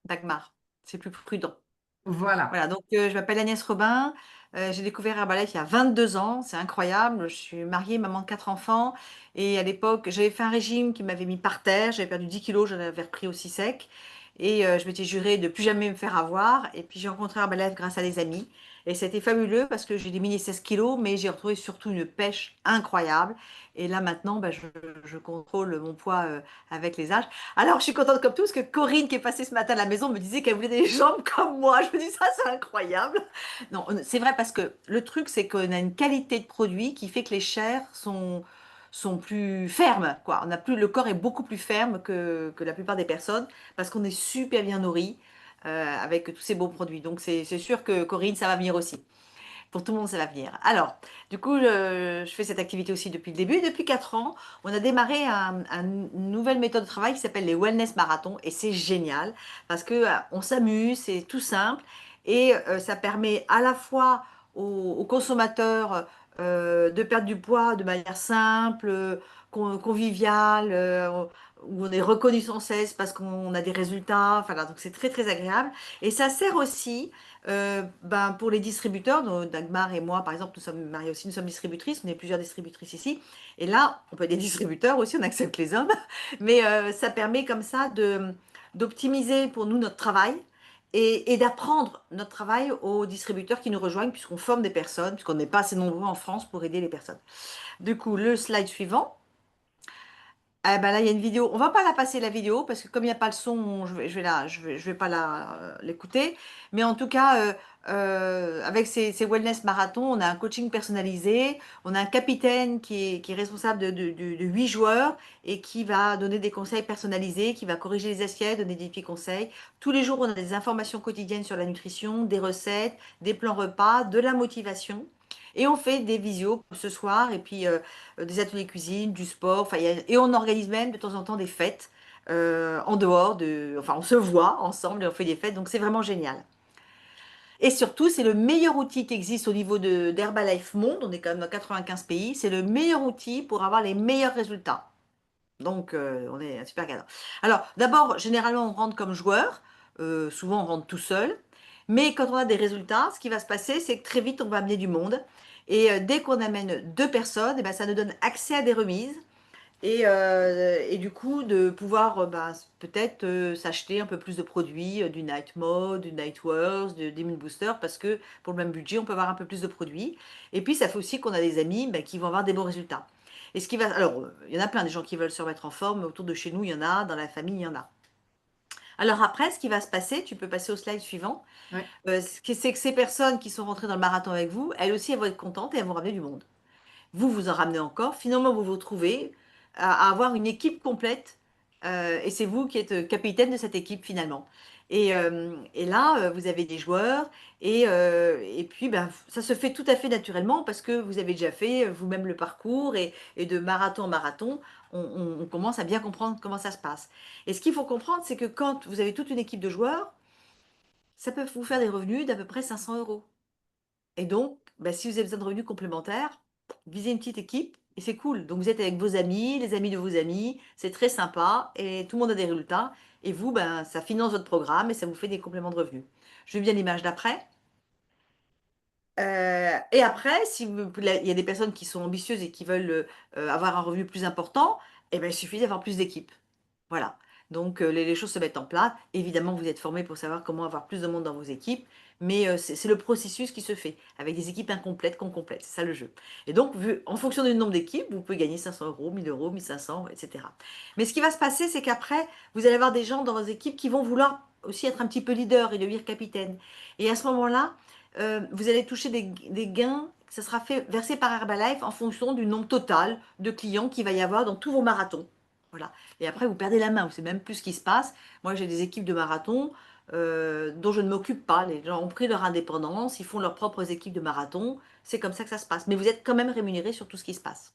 Dagmar. C'est plus prudent. Voilà. Voilà, donc je m'appelle Agnès Robin. J'ai découvert Herbalife il y a 22 ans. C'est incroyable. Je suis mariée, maman de 4 enfants. Et à l'époque, j'avais fait un régime qui m'avait mis par terre. J'avais perdu 10 kilos, j'en avais repris aussi sec. Et je m'étais juré de plus jamais me faire avoir. Et puis j'ai rencontré Herbalife grâce à des amis. Et c'était fabuleux parce que j'ai diminué 16 kilos, mais j'ai retrouvé surtout une pêche incroyable. Et là maintenant, bah, je contrôle mon poids avec les âges. Alors, je suis contente comme tout, parce que Corinne, qui est passée ce matin à la maison, me disait qu'elle voulait des jambes comme moi. Je me dis, ça, c'est incroyable. Non, c'est vrai, parce que le truc, c'est qu'on a une qualité de produit qui fait que les chairs sont plus fermes, quoi. On a plus, le corps est beaucoup plus ferme que la plupart des personnes, parce qu'on est super bien nourri avec tous ces beaux produits. Donc, c'est sûr que Corinne, ça va venir aussi. Pour tout le monde, ça va venir. Alors, du coup, je fais cette activité aussi depuis le début. Depuis 4 ans, on a démarré une nouvelle méthode de travail qui s'appelle les Wellness Marathons. Et c'est génial parce que on s'amuse, c'est tout simple. Et ça permet à la fois aux consommateurs de perdre du poids de manière simple, conviviale, où on est reconnu sans cesse parce qu'on a des résultats. Enfin, là, donc c'est très, très agréable. Et ça sert aussi ben, pour les distributeurs, Dagmar et moi, par exemple, nous sommes mariés aussi, nous sommes distributrices, on est plusieurs distributrices ici. Et là, on peut être des distributeurs aussi, on accepte les hommes. Mais ça permet comme ça d'optimiser pour nous notre travail et d'apprendre notre travail aux distributeurs qui nous rejoignent, puisqu'on forme des personnes, puisqu'on n'est pas assez nombreux en France pour aider les personnes. Du coup, le slide suivant. Ah ben là, il y a une vidéo. On va pas la passer la vidéo parce que comme il n'y a pas le son, je vais pas l'écouter. Mais en tout cas, avec ces wellness marathons, on a un coaching personnalisé. On a un capitaine qui est responsable de 8 joueurs et qui va donner des conseils personnalisés, qui va corriger les assiettes, donner des petits conseils. Tous les jours, on a des informations quotidiennes sur la nutrition, des recettes, des plans repas, de la motivation. Et on fait des visios ce soir et puis des ateliers cuisine, du sport. Enfin, et on organise même de temps en temps des fêtes en dehors de. Enfin, on se voit ensemble et on fait des fêtes. Donc, c'est vraiment génial. Et surtout, c'est le meilleur outil qui existe au niveau d'Herbalife Monde. On est quand même dans 95 pays. C'est le meilleur outil pour avoir les meilleurs résultats. Donc, on est un super gagnant. Alors, d'abord, généralement, on rentre comme joueur. Souvent, on rentre tout seul. Mais quand on a des résultats, ce qui va se passer, c'est que très vite, on va amener du monde. Et dès qu'on amène 2 personnes, eh ben, ça nous donne accès à des remises. Et du coup, de pouvoir bah, peut-être s'acheter un peu plus de produits, du Night Mode, du Nightwears, d'Immune Booster, parce que pour le même budget, on peut avoir un peu plus de produits. Et puis, ça fait aussi qu'on a des amis bah, qui vont avoir des bons résultats. Et ce qui va, alors, il y en a plein des gens qui veulent se remettre en forme, mais autour de chez nous, il y en a, dans la famille, il y en a. Alors après, ce qui va se passer, tu peux passer au slide suivant, Ouais. c'est que ces personnes qui sont rentrées dans le marathon avec vous, elles aussi, elles vont être contentes et elles vont ramener du monde. Vous, vous en ramenez encore. Finalement, vous vous retrouvez à avoir une équipe complète et c'est vous qui êtes capitaine de cette équipe finalement. Et là, vous avez des joueurs et puis ben, ça se fait tout à fait naturellement parce que vous avez déjà fait vous-même le parcours et de marathon en marathon, on commence à bien comprendre comment ça se passe. Et ce qu'il faut comprendre, c'est que quand vous avez toute une équipe de joueurs, ça peut vous faire des revenus d'à peu près 500 euros. Et donc, bah, si vous avez besoin de revenus complémentaires, visez une petite équipe et c'est cool. Donc, vous êtes avec vos amis, les amis de vos amis, c'est très sympa et tout le monde a des résultats. Et vous, ben, ça finance votre programme et ça vous fait des compléments de revenus. Je veux bien l'image d'après. Et après, si il y a des personnes qui sont ambitieuses et qui veulent avoir un revenu plus important, eh ben, il suffit d'avoir plus d'équipes. Voilà. Donc, les choses se mettent en place. Évidemment, vous êtes formé pour savoir comment avoir plus de monde dans vos équipes, mais c'est le processus qui se fait avec des équipes incomplètes qu'on complète. C'est ça le jeu. Et donc, en fonction du nombre d'équipes, vous pouvez gagner 500 euros, 1000 euros, 1500, etc. Mais ce qui va se passer, c'est qu'après, vous allez avoir des gens dans vos équipes qui vont vouloir aussi être un petit peu leader et devenir capitaine. Et à ce moment-là, vous allez toucher des gains. Ça sera fait verser par Herbalife en fonction du nombre total de clients qu'il va y avoir dans tous vos marathons. Voilà. Et après, vous perdez la main. Vous ne savez même plus ce qui se passe. Moi, j'ai des équipes de marathon dont je ne m'occupe pas. Les gens ont pris leur indépendance. Ils font leurs propres équipes de marathon. C'est comme ça que ça se passe. Mais vous êtes quand même rémunéré sur tout ce qui se passe.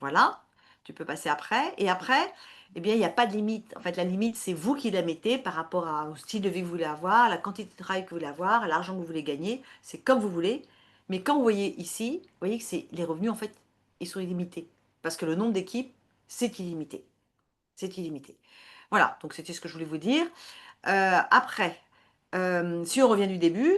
Voilà. Tu peux passer après. Et après, eh bien, il n'y a pas de limite. En fait, la limite, c'est vous qui la mettez par rapport au style de vie que vous voulez avoir, à la quantité de travail que vous voulez avoir, à l'argent que vous voulez gagner. C'est comme vous voulez. Mais quand vous voyez ici, vous voyez que les revenus, en fait, ils sont illimités. Parce que le nombre d'équipes, c'est illimité. C'est illimité. Voilà, donc c'était ce que je voulais vous dire. Après, si on revient du début,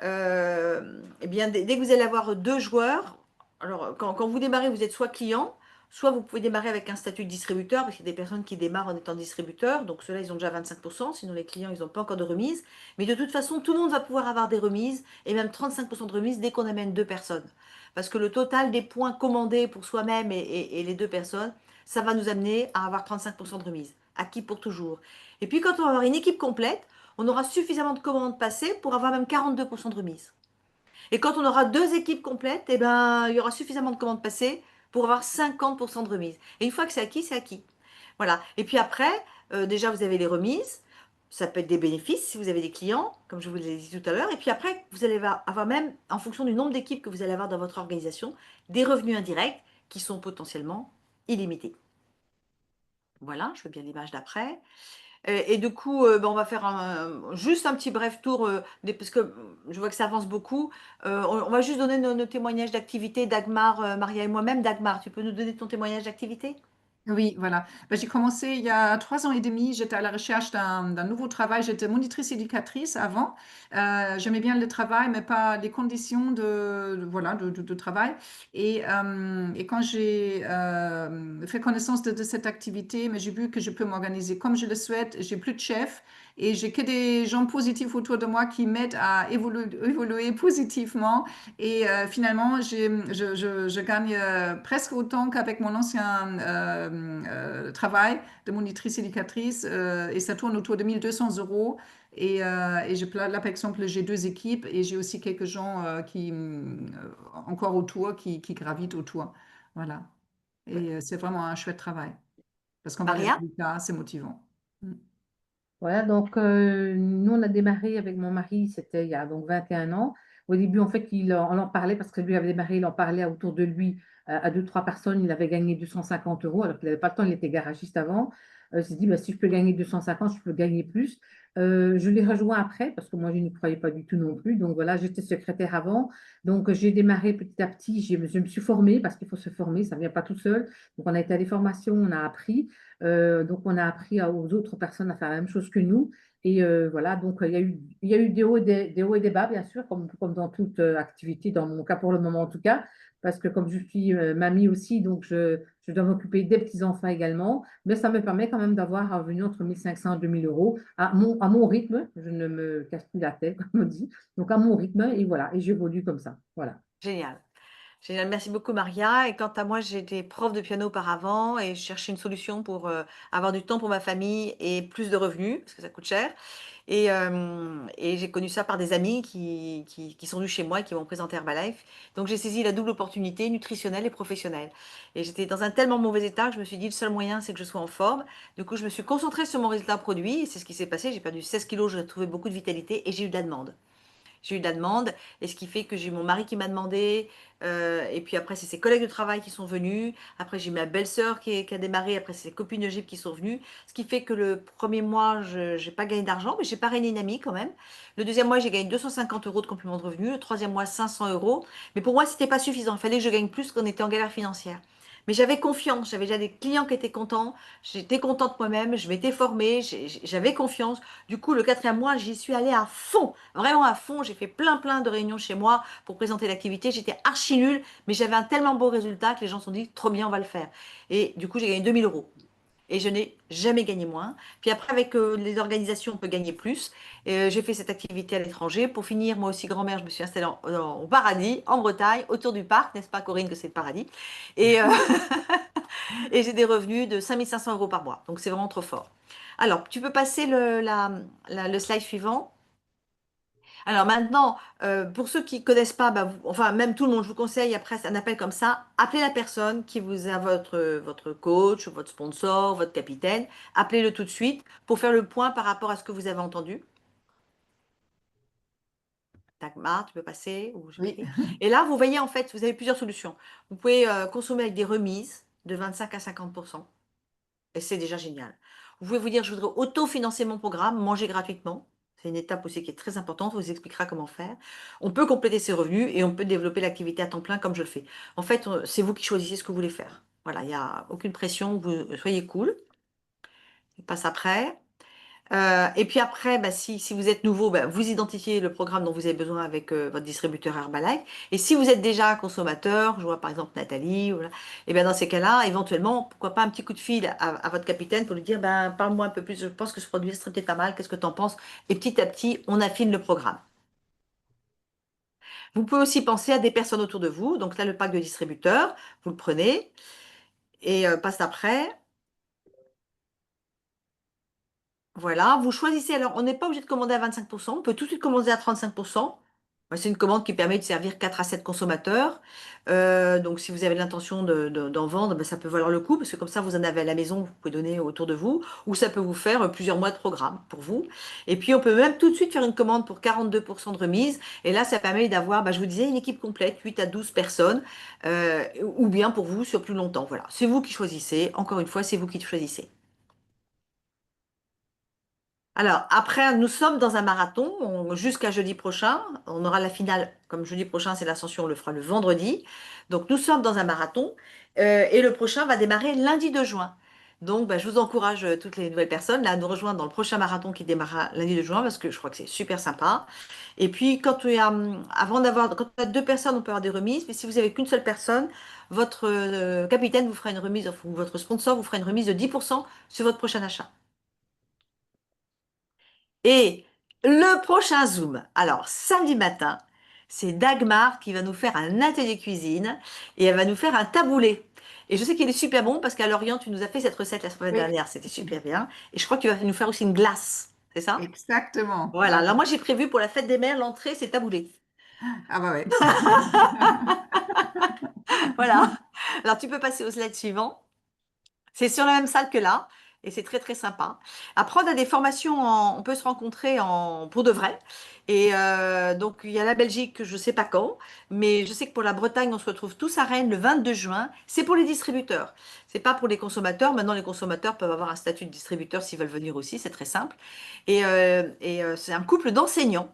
eh bien, dès que vous allez avoir 2 joueurs, alors quand vous démarrez, vous êtes soit client, soit vous pouvez démarrer avec un statut de distributeur, parce qu'il y a des personnes qui démarrent en étant distributeur, donc ceux-là, ils ont déjà 25%, sinon les clients, ils n'ont pas encore de remise. Mais de toute façon, tout le monde va pouvoir avoir des remises, et même 35% de remise dès qu'on amène 2 personnes. Parce que le total des points commandés pour soi-même et les 2 personnes, ça va nous amener à avoir 35% de remise, acquis pour toujours. Et puis quand on va avoir une équipe complète, on aura suffisamment de commandes passées pour avoir même 42% de remise. Et quand on aura 2 équipes complètes, eh ben, il y aura suffisamment de commandes passées pour avoir 50% de remise. Et une fois que c'est acquis, c'est acquis. Voilà. Et puis après, déjà, vous avez les remises. Ça peut être des bénéfices si vous avez des clients, comme je vous l'ai dit tout à l'heure. Et puis après, vous allez avoir même, en fonction du nombre d'équipes que vous allez avoir dans votre organisation, des revenus indirects qui sont potentiellement illimités. Voilà, je veux bien l'image d'après. Et du coup, ben, on va faire juste un petit bref tour, parce que je vois que ça avance beaucoup. On va juste donner nos témoignages d'activité, Dagmar, Maria et moi-même. Dagmar, tu peux nous donner ton témoignage d'activité? Oui, voilà. Ben, j'ai commencé il y a 3 ans et demi. J'étais à la recherche d'un nouveau travail. J'étais monitrice éducatrice avant. J'aimais bien le travail, mais pas les conditions voilà, de travail. Et quand j'ai fait connaissance de cette activité, mais j'ai vu que je peux m'organiser comme je le souhaite. J'ai plus de chef et j'ai que des gens positifs autour de moi qui m'aident à évoluer positivement. Et finalement, je gagne presque autant qu'avec mon ancien travail de monitrice éducatrice, et ça tourne autour de 1 200 euros. Là, par exemple, j'ai 2 équipes et j'ai aussi quelques gens encore autour qui gravitent autour. Voilà. Et c'est vraiment un chouette travail parce qu'on voit les Maria? résultats, c'est motivant. Mm. Voilà, donc nous, on a démarré avec mon mari, c'était il y a donc 21 ans. Au début, en fait, on en parlait parce que lui avait démarré, il en parlait autour de lui à 2, 3 personnes. Il avait gagné 250 euros alors qu'il n'avait pas le temps, il était garagiste avant. Il s'est dit, bah, si je peux gagner 250, je peux gagner plus. Je l'ai rejoint après parce que moi, je n'y croyais pas du tout non plus. Donc voilà, j'étais secrétaire avant. Donc j'ai démarré petit à petit, je me suis formée parce qu'il faut se former, ça ne vient pas tout seul. Donc on a été à des formations, on a appris. Donc, on a appris aux autres personnes à faire la même chose que nous. Et voilà, donc il y a eu des hauts et des bas, bien sûr, comme dans toute activité, dans mon cas pour le moment en tout cas, parce que comme je suis mamie aussi, donc je dois m'occuper des petits-enfants également, mais ça me permet quand même d'avoir un revenu entre 1 500 et 2 000 euros à mon rythme. Je ne me casse plus la tête, comme on dit. Donc, à mon rythme, et voilà, et j'évolue comme ça. Voilà. Génial. Génial, merci beaucoup Maria. Et quant à moi, j'étais prof de piano auparavant et je cherchais une solution pour avoir du temps pour ma famille et plus de revenus, parce que ça coûte cher. Et j'ai connu ça par des amis qui sont venus chez moi et qui m'ont présenté Herbalife. Donc j'ai saisi la double opportunité nutritionnelle et professionnelle. Et j'étais dans un tellement mauvais état que je me suis dit, le seul moyen, c'est que je sois en forme. Du coup, je me suis concentrée sur mon résultat produit. Et c'est ce qui s'est passé. J'ai perdu 16 kilos, j'ai trouvé beaucoup de vitalité et j'ai eu de la demande. J'ai eu de la demande, et ce qui fait que j'ai eu mon mari qui m'a demandé, et puis après c'est ses collègues de travail qui sont venus, après j'ai ma belle-sœur qui a démarré, après c'est ses copines de gym qui sont venues, ce qui fait que le premier mois, je n'ai pas gagné d'argent, mais j'ai parrainé une amie quand même. Le deuxième mois, j'ai gagné 250 euros de complément de revenu, le troisième mois, 500 euros, mais pour moi, c'était pas suffisant, il fallait que je gagne plus quand on était en galère financière. Mais j'avais confiance, j'avais déjà des clients qui étaient contents, j'étais contente moi-même, je m'étais formée, j'avais confiance. Du coup, le quatrième mois, j'y suis allée à fond, vraiment à fond. J'ai fait plein de réunions chez moi pour présenter l'activité. J'étais archi nulle, mais j'avais un tellement beau résultat que les gens se sont dit, trop bien, on va le faire. Et du coup, j'ai gagné 2 000 euros. Et je n'ai jamais gagné moins. Puis après, avec les organisations, on peut gagner plus. J'ai fait cette activité à l'étranger. Pour finir, moi aussi, grand-mère, je me suis installée au paradis, en Bretagne, autour du parc, n'est-ce pas, Corinne, que c'est le paradis. Et, et j'ai des revenus de 5 500 euros par mois. Donc, c'est vraiment trop fort. Alors, tu peux passer le slide suivant. Alors maintenant, pour ceux qui ne connaissent pas, bah, enfin même tout le monde, je vous conseille après un appel comme ça, appelez la personne qui vous a votre coach, votre sponsor, votre capitaine, appelez-le tout de suite pour faire le point par rapport à ce que vous avez entendu. Dagmar, tu peux passer ou j'ai Oui. pris. Et là, vous voyez en fait, vous avez plusieurs solutions. Vous pouvez consommer avec des remises de 25 à 50%. Et c'est déjà génial. Vous pouvez vous dire, je voudrais auto-financer mon programme, manger gratuitement. C'est une étape aussi qui est très importante. On vous expliquera comment faire. On peut compléter ses revenus et on peut développer l'activité à temps plein comme je le fais. En fait, c'est vous qui choisissez ce que vous voulez faire. Voilà, il n'y a aucune pression. Vous soyez cool. On passe après. Et puis après, bah, si vous êtes nouveau, bah, vous identifiez le programme dont vous avez besoin avec votre distributeur Herbalife. Et si vous êtes déjà un consommateur, je vois par exemple Nathalie, voilà, et bien dans ces cas-là, éventuellement, pourquoi pas un petit coup de fil à votre capitaine pour lui dire, ben, parle-moi un peu plus, je pense que ce produit serait peut-être pas mal, qu'est-ce que tu en penses? Et petit à petit, on affine le programme. Vous pouvez aussi penser à des personnes autour de vous. Donc là, le pack de distributeurs, vous le prenez et passe après. Voilà, vous choisissez. Alors, on n'est pas obligé de commander à 25%. On peut tout de suite commander à 35%. C'est une commande qui permet de servir 4 à 7 consommateurs. Donc, si vous avez l'intention d'en vendre, ben, ça peut valoir le coup parce que comme ça, vous en avez à la maison, vous pouvez donner autour de vous. Ou ça peut vous faire plusieurs mois de programme pour vous. Et puis, on peut même tout de suite faire une commande pour 42% de remise. Et là, ça permet d'avoir, ben, je vous disais, une équipe complète, 8 à 12 personnes. Ou bien pour vous sur plus longtemps. Voilà, c'est vous qui choisissez. Encore une fois, c'est vous qui choisissez. Alors, après, nous sommes dans un marathon jusqu'à jeudi prochain. On aura la finale, comme jeudi prochain, c'est l'ascension, on le fera le vendredi. Donc, nous sommes dans un marathon et le prochain va démarrer lundi 2 juin. Donc, bah, je vous encourage toutes les nouvelles personnes là, à nous rejoindre dans le prochain marathon qui démarrera lundi 2 juin parce que je crois que c'est super sympa. Et puis, quand on a 2 personnes, on peut avoir des remises. Mais si vous avez qu'une seule personne, votre capitaine vous fera une remise, ou votre sponsor vous fera une remise de 10% sur votre prochain achat. Et le prochain Zoom, alors samedi matin, c'est Dagmar qui va nous faire un atelier cuisine et elle va nous faire un taboulé. Et je sais qu'il est super bon parce qu'à Lorient, tu nous as fait cette recette la semaine Oui, dernière, c'était super bien. Et je crois que tu vas nous faire aussi une glace, c'est ça? exactement. Voilà, Ah, alors moi j'ai prévu pour la fête des mères, l'entrée c'est taboulé. ah bah ouais. Voilà. Alors tu peux passer au slide suivant. C'est sur la même salle que là, et c'est très très sympa. Après, on a des formations, on peut se rencontrer pour de vrai. Et donc, il y a la Belgique, je ne sais pas quand, mais je sais que pour la Bretagne, on se retrouve tous à Rennes le 22 juin. C'est pour les distributeurs. C'est pas pour les consommateurs. Maintenant, les consommateurs peuvent avoir un statut de distributeur s'ils veulent venir aussi, c'est très simple. Et c'est un couple d'enseignants.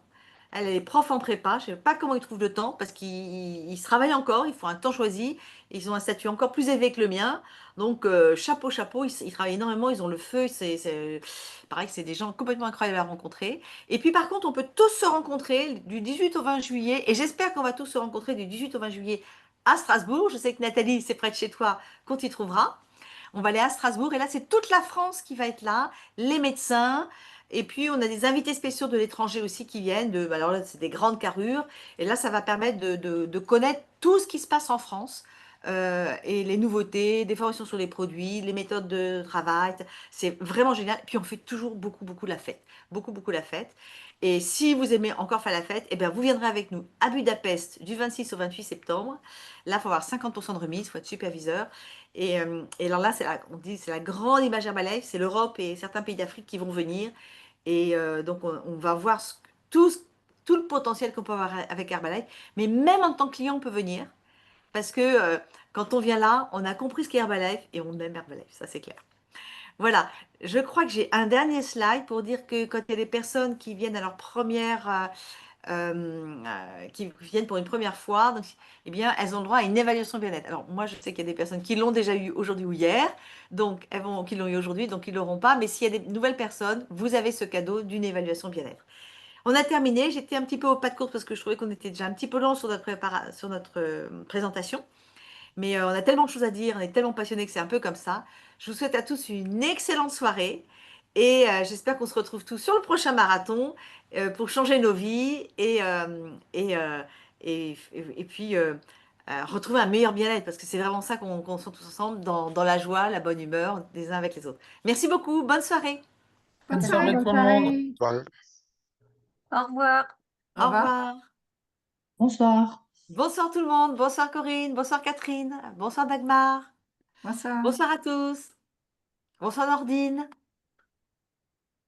Elle est prof en prépa. Je ne sais pas comment ils trouvent le temps parce qu'ils travaillent encore, ils font un temps choisi. Ils ont un statut encore plus élevé que le mien. Donc, chapeau, chapeau, ils travaillent énormément, ils ont le feu. Pareil que c'est des gens complètement incroyables à rencontrer. Et puis, par contre, on peut tous se rencontrer du 18 au 20 juillet. Et j'espère qu'on va tous se rencontrer du 18 au 20 juillet à Strasbourg. Je sais que Nathalie, c'est près de chez toi, qu'on t'y trouvera. On va aller à Strasbourg. Et là, c'est toute la France qui va être là, les médecins. Et puis, on a des invités spéciaux de l'étranger aussi qui viennent. Alors là, c'est des grandes carrures. Et là, ça va permettre de connaître tout ce qui se passe en France et les nouveautés, des formations sur les produits, les méthodes de travail. C'est vraiment génial. Puis on fait toujours beaucoup, beaucoup la fête. Beaucoup, beaucoup la fête. Et si vous aimez encore faire la fête, eh bien, vous viendrez avec nous à Budapest du 26 au 28 septembre. Là, il faut avoir 50% de remise, il faut être superviseur. Et alors là, on dit c'est la grande image Herbalife, c'est l'Europe et certains pays d'Afrique qui vont venir. Et donc, on va voir tout, tout le potentiel qu'on peut avoir avec Herbalife. Mais même en tant que client, on peut venir. Parce que quand on vient là, on a compris ce qu'est Herbalife et on aime Herbalife, ça c'est clair. Voilà, je crois que j'ai un dernier slide pour dire que quand il y a des personnes qui viennent à leur qui viennent pour une première fois, donc, eh bien, elles ont le droit à une évaluation bien-être. Alors, moi, je sais qu'il y a des personnes qui l'ont déjà eu aujourd'hui ou hier, donc qui l'ont eu aujourd'hui, donc ils ne l'auront pas. Mais s'il y a des nouvelles personnes, vous avez ce cadeau d'une évaluation bien-être. On a terminé. J'étais un petit peu au pas de course parce que je trouvais qu'on était déjà un petit peu long sur notre présentation. Mais on a tellement de choses à dire, on est tellement passionnés que c'est un peu comme ça. Je vous souhaite à tous une excellente soirée et j'espère qu'on se retrouve tous sur le prochain marathon pour changer nos vies et puis retrouver un meilleur bien-être parce que c'est vraiment ça qu'on sent tous ensemble dans la joie, la bonne humeur des uns avec les autres. Merci beaucoup, bonne soirée. Bonne Bonne soirée. soirée, Bonne bonne soirée tout le monde. soirée. Soirée. Au revoir. Au Au revoir. revoir. Bonsoir. Bonsoir tout le monde, bonsoir Corinne, bonsoir Catherine, bonsoir Dagmar, Bonsoir. bonsoir à tous, bonsoir Nordine.